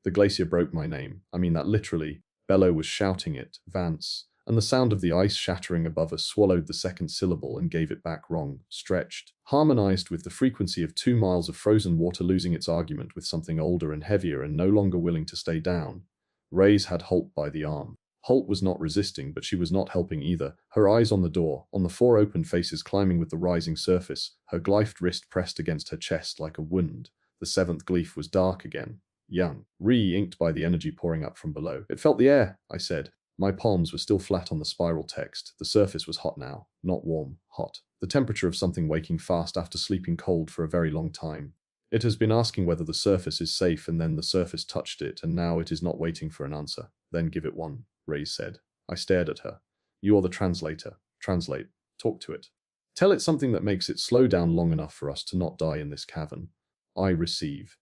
The glacier broke my name. I mean that literally. Bello was shouting it, Vance, and the sound of the ice shattering above us swallowed the second syllable and gave it back wrong, stretched, harmonized with the frequency of 2 miles of frozen water losing its argument with something older and heavier and no longer willing to stay down. Reyes had Holt by the arm. Holt was not resisting, but she was not helping either, her eyes on the door, on the 4 open faces climbing with the rising surface, her glyphed wrist pressed against her chest like a wound. The 7th glyph was dark again. Young, re-inked by the energy pouring up from below. It felt the air, I said. My palms were still flat on the spiral text. The surface was hot now. Not warm, hot. The temperature of something waking fast after sleeping cold for a very long time. It has been asking whether the surface is safe, and then the surface touched it, and now it is not waiting for an answer. Then give it one, Reyes said. I stared at her. You are the translator. Translate. Talk to it. Tell it something that makes it slow down long enough for us to not die in this cavern. I receive.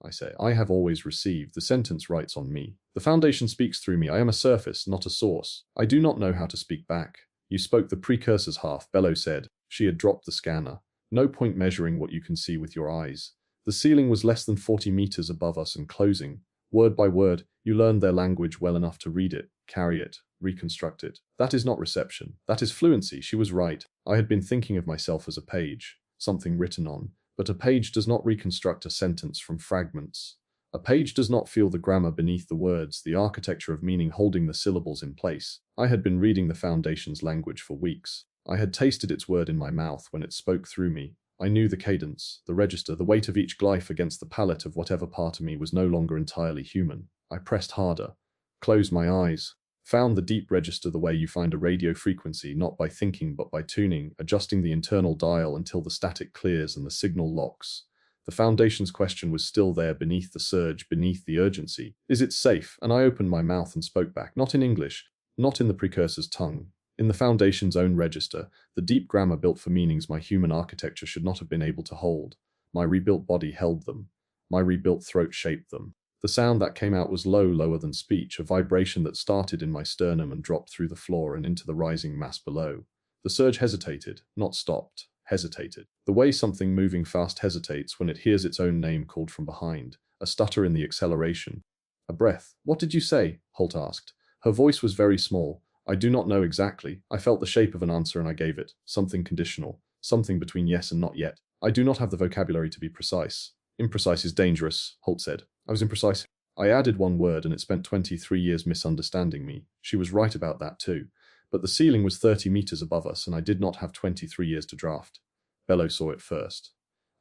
I say, I have always received. The sentence writes on me. The Foundation speaks through me. I am a surface, not a source. I do not know how to speak back. You spoke the precursor's half, Bello said. She had dropped the scanner. No point measuring what you can see with your eyes. The ceiling was less than 40 meters above us and closing. Word by word, you learned their language well enough to read it, carry it, reconstruct it. That is not reception. That is fluency. She was right. I had been thinking of myself as a page, something written on. But a page does not reconstruct a sentence from fragments. A page does not feel the grammar beneath the words, the architecture of meaning holding the syllables in place. I had been reading the Foundation's language for weeks. I had tasted its word in my mouth when it spoke through me. I knew the cadence, the register, the weight of each glyph against the palate of whatever part of me was no longer entirely human. I pressed harder, closed my eyes, found the deep register the way you find a radio frequency, not by thinking but by tuning, adjusting the internal dial until the static clears and the signal locks. The Foundation's question was still there beneath the surge, beneath the urgency. Is it safe? And I opened my mouth and spoke back, not in English, not in the precursor's tongue. In the Foundation's own register, the deep grammar built for meanings my human architecture should not have been able to hold. My rebuilt body held them. My rebuilt throat shaped them. The sound that came out was low, lower than speech, a vibration that started in my sternum and dropped through the floor and into the rising mass below. The surge hesitated, not stopped, hesitated. The way something moving fast hesitates when it hears its own name called from behind, a stutter in the acceleration. A breath. What did you say? Holt asked. Her voice was very small. I do not know exactly. I felt the shape of an answer and I gave it. Something conditional. Something between yes and not yet. I do not have the vocabulary to be precise. Imprecise is dangerous, Holt said. I was imprecise. I added one word and it spent 23 years misunderstanding me. She was right about that too. But the ceiling was 30 meters above us and I did not have 23 years to draft. Bello saw it first.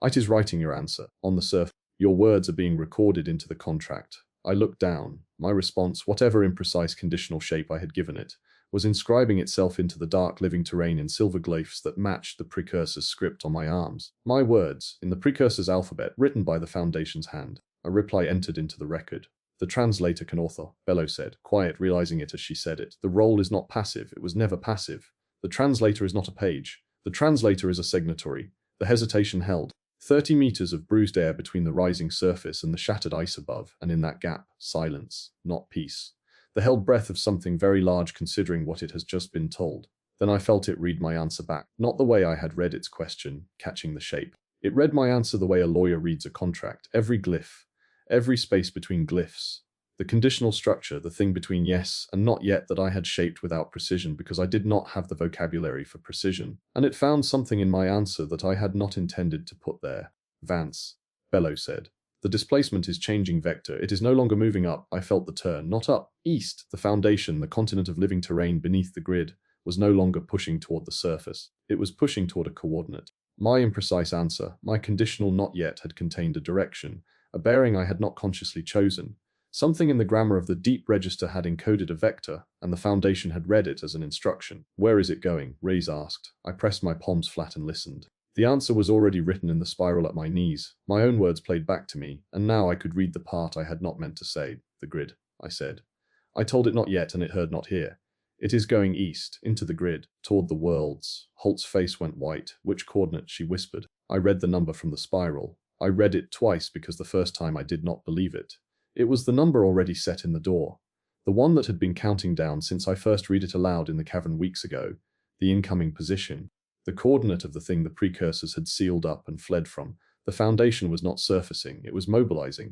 It is writing your answer. On the surface, your words are being recorded into the contract. I looked down. My response, whatever imprecise conditional shape I had given it, was inscribing itself into the dark living terrain in silver glyphs that matched the precursor's script on my arms. My words, in the precursor's alphabet, written by the Foundation's hand. A reply entered into the record. The translator can author, Bello said, quiet, realizing it as she said it. The role is not passive. It was never passive. The translator is not a page. The translator is a signatory. The hesitation held. 30 meters of bruised air between the rising surface and the shattered ice above, and in that gap, silence, not peace. The held breath of something very large considering what it has just been told. Then I felt it read my answer back, not the way I had read its question, catching the shape. It read my answer the way a lawyer reads a contract, every glyph, every space between glyphs. The conditional structure, the thing between yes and not yet that I had shaped without precision because I did not have the vocabulary for precision. And it found something in my answer that I had not intended to put there. Vance, Bello said. The displacement is changing vector. It is no longer moving up. I felt the turn, not up. East, the Foundation, the continent of living terrain beneath the grid, was no longer pushing toward the surface. It was pushing toward a coordinate. My imprecise answer, my conditional not yet, had contained a direction, a bearing I had not consciously chosen. Something in the grammar of the deep register had encoded a vector, and the Foundation had read it as an instruction. Where is it going? Reyes asked. I pressed my palms flat and listened. The answer was already written in the spiral at my knees. My own words played back to me, and now I could read the part I had not meant to say. The grid, I said. I told it not yet, and it heard not here. It is going east, into the grid, toward the worlds. Holt's face went white. Which coordinate? She whispered. I read the number from the spiral. I read it twice because the first time I did not believe it. It was the number already set in the door. The one that had been counting down since I first read it aloud in the cavern weeks ago. The incoming position. The coordinate of the thing the precursors had sealed up and fled from. The Foundation was not surfacing, it was mobilizing.